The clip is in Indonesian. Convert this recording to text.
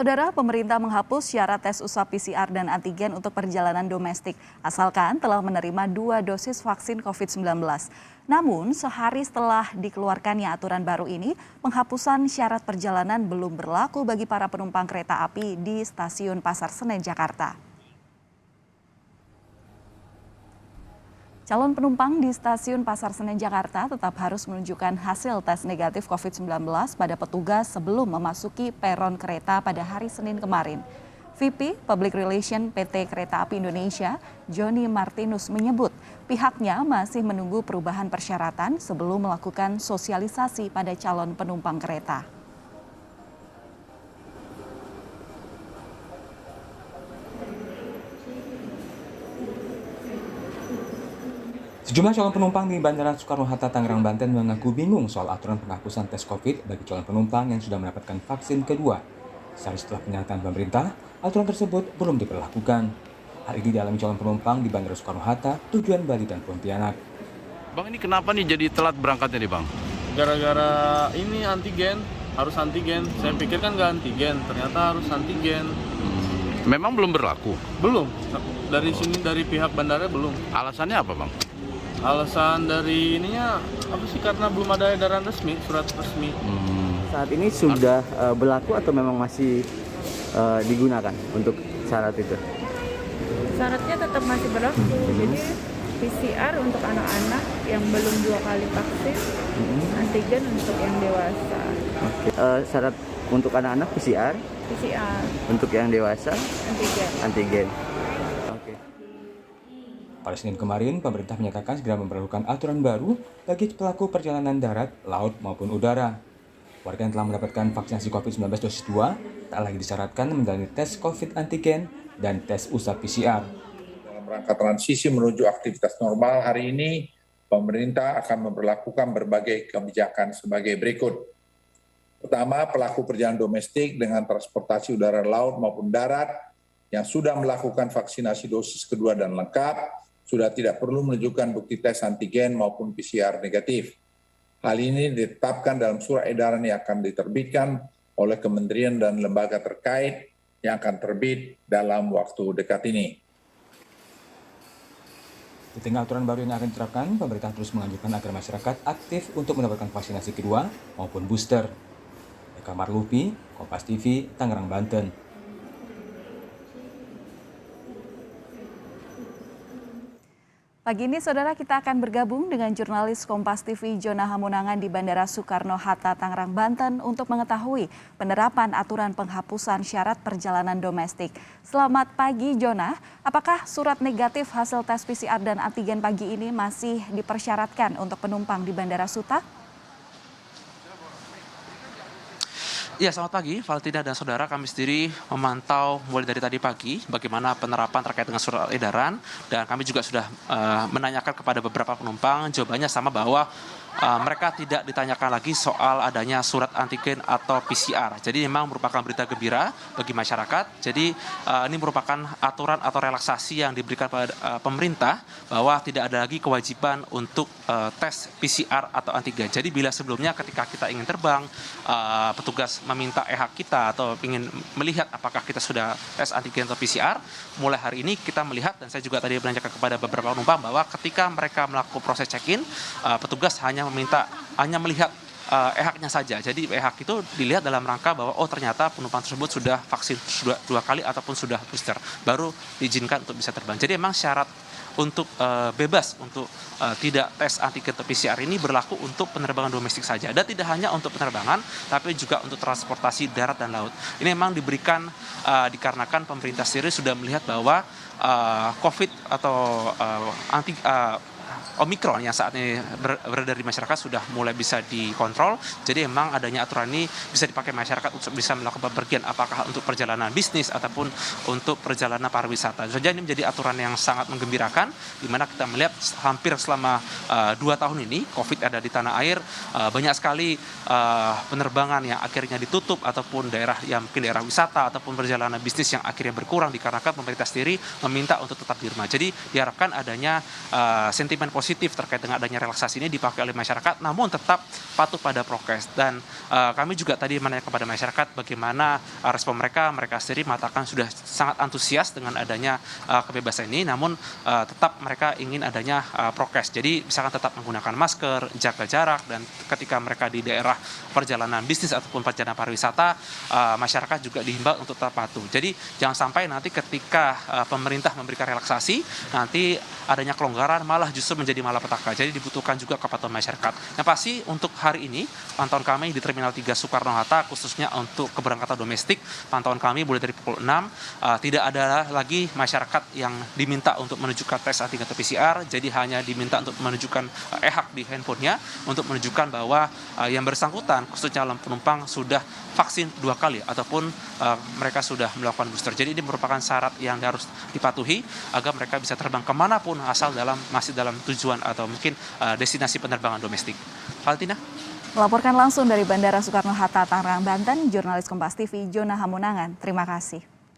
Saudara, pemerintah menghapus syarat tes usap PCR dan antigen untuk perjalanan domestik, asalkan telah menerima 2 dosis vaksin COVID-19. Namun, sehari setelah dikeluarkannya aturan baru ini, penghapusan syarat perjalanan belum berlaku bagi para penumpang kereta api di stasiun Pasar Senen, Jakarta. Calon penumpang di stasiun Pasar Senen, Jakarta tetap harus menunjukkan hasil tes negatif COVID-19 pada petugas sebelum memasuki peron kereta pada hari Senin kemarin. VP Public Relation PT Kereta Api Indonesia, Joni Martinus menyebut pihaknya masih menunggu perubahan persyaratan sebelum melakukan sosialisasi pada calon penumpang kereta. Sejumlah calon penumpang di Bandara Soekarno-Hatta, Tangerang, Banten mengaku bingung soal aturan penghapusan tes COVID bagi calon penumpang yang sudah mendapatkan vaksin kedua. Sehari setelah pernyataan pemerintah, aturan tersebut belum diberlakukan. Hal ini dialami calon penumpang di Bandara Soekarno-Hatta, tujuan Bali dan Pontianak. Bang, ini kenapa nih jadi telat berangkatnya nih, Bang? Gara-gara ini antigen, harus antigen. Saya pikir kan nggak antigen, ternyata harus antigen. Memang belum berlaku? Belum, dari sini, dari pihak bandara belum. Alasannya apa, Bang? Alasan dari ininya apa sih, karena belum ada edaran resmi, surat resmi. Saat ini sudah berlaku atau memang masih digunakan untuk syarat itu? Syaratnya tetap masih berlaku. Jadi PCR untuk anak-anak yang belum 2 kali vaksin, antigen untuk yang dewasa. Oke. Syarat untuk anak-anak PCR, untuk yang dewasa antigen. Oke. Pada Senin kemarin, pemerintah menyatakan segera memperlakukan aturan baru bagi pelaku perjalanan darat, laut, maupun udara. Warga yang telah mendapatkan vaksinasi COVID-19 dosis 2 tak lagi disyaratkan menjalani tes COVID antigen dan tes usap PCR. Dalam rangka transisi menuju aktivitas normal hari ini, pemerintah akan memperlakukan berbagai kebijakan sebagai berikut. Pertama, pelaku perjalanan domestik dengan transportasi udara, laut, maupun darat yang sudah melakukan vaksinasi dosis kedua dan lengkap, sudah tidak perlu menunjukkan bukti tes antigen maupun PCR negatif. Hal ini ditetapkan dalam surat edaran yang akan diterbitkan oleh kementerian dan lembaga terkait yang akan terbit dalam waktu dekat ini. Di tengah aturan baru yang akan diterapkan, pemerintah terus menganjurkan agar masyarakat aktif untuk mendapatkan vaksinasi kedua maupun booster. Eka Marlupi, Kompas TV, Tangerang, Banten. Pagi ini, saudara, kita akan bergabung dengan jurnalis Kompas TV Jona Hamunangan di Bandara Soekarno-Hatta, Tangerang, Banten untuk mengetahui penerapan aturan penghapusan syarat perjalanan domestik. Selamat pagi, Jona. Apakah surat negatif hasil tes PCR dan antigen pagi ini masih dipersyaratkan untuk penumpang di Bandara Suta? Ya, selamat pagi, Valentina dan saudara. Kami sendiri memantau mulai dari tadi pagi bagaimana penerapan terkait dengan surat edaran, dan kami juga sudah menanyakan kepada beberapa penumpang. Jawabannya sama, bahwa mereka tidak ditanyakan lagi soal adanya surat antigen atau PCR. Jadi memang merupakan berita gembira bagi masyarakat. Jadi ini merupakan aturan atau relaksasi yang diberikan pada pemerintah, bahwa tidak ada lagi kewajiban untuk tes PCR atau antigen. Jadi bila sebelumnya ketika kita ingin terbang, petugas meminta EHA kita atau ingin melihat apakah kita sudah tes antigen atau PCR, mulai hari ini kita melihat, dan saya juga tadi menanyakan kepada beberapa penumpang, bahwa ketika mereka melakukan proses check-in, petugas hanya melihat EHA-nya saja. Jadi EHA itu dilihat dalam rangka bahwa ternyata penumpang tersebut sudah vaksin 2 kali ataupun sudah booster, baru diizinkan untuk bisa terbang. Jadi memang syarat untuk bebas untuk tidak tes antigen atau PCR ini berlaku untuk penerbangan domestik saja. Dan tidak hanya untuk penerbangan, tapi juga untuk transportasi darat dan laut. Ini memang diberikan dikarenakan pemerintah sendiri sudah melihat bahwa COVID atau Omikron yang saat ini beredar di masyarakat sudah mulai bisa dikontrol. Jadi memang adanya aturan ini bisa dipakai masyarakat untuk bisa melakukan bepergian, apakah untuk perjalanan bisnis ataupun untuk perjalanan pariwisata. Jadi ini menjadi aturan yang sangat menggembirakan, di mana kita melihat hampir selama 2 tahun ini COVID ada di tanah air, banyak sekali penerbangan yang akhirnya ditutup, ataupun daerah yang mungkin daerah wisata ataupun perjalanan bisnis yang akhirnya berkurang dikarenakan pemerintah sendiri meminta untuk tetap di rumah. Jadi diharapkan adanya sentimen positif positif terkait dengan adanya relaksasi ini dipakai oleh masyarakat, namun tetap patuh pada prokes. Dan kami juga tadi menanya kepada masyarakat bagaimana respon mereka sendiri mengatakan sudah sangat antusias dengan adanya kebebasan ini, namun tetap mereka ingin adanya prokes. Jadi misalkan tetap menggunakan masker, jaga jarak, dan ketika mereka di daerah perjalanan bisnis ataupun perjalanan pariwisata, masyarakat juga dihimbau untuk tetap patuh. Jadi jangan sampai nanti ketika pemerintah memberikan relaksasi, nanti adanya kelonggaran malah justru menjadi malapetaka. Jadi dibutuhkan juga kepatuhan masyarakat. Yang pasti untuk hari ini, pantauan kami di Terminal 3 Soekarno-Hatta, khususnya untuk keberangkatan domestik, pantauan kami mulai dari pukul 6, tidak ada lagi masyarakat yang diminta untuk menunjukkan tes antigen atau PCR, jadi hanya diminta untuk menunjukkan e-hak di handphonenya untuk menunjukkan bahwa yang bersangkutan, khususnya calon penumpang, sudah vaksin 2 kali ataupun mereka sudah melakukan booster. Jadi ini merupakan syarat yang harus dipatuhi agar mereka bisa terbang kemanapun asal masih dalam tujuan atau mungkin destinasi penerbangan domestik. Valentina? Melaporkan langsung dari Bandara Soekarno-Hatta, Tangerang, Banten, jurnalis Kompas TV Jona Hamunangan. Terima kasih.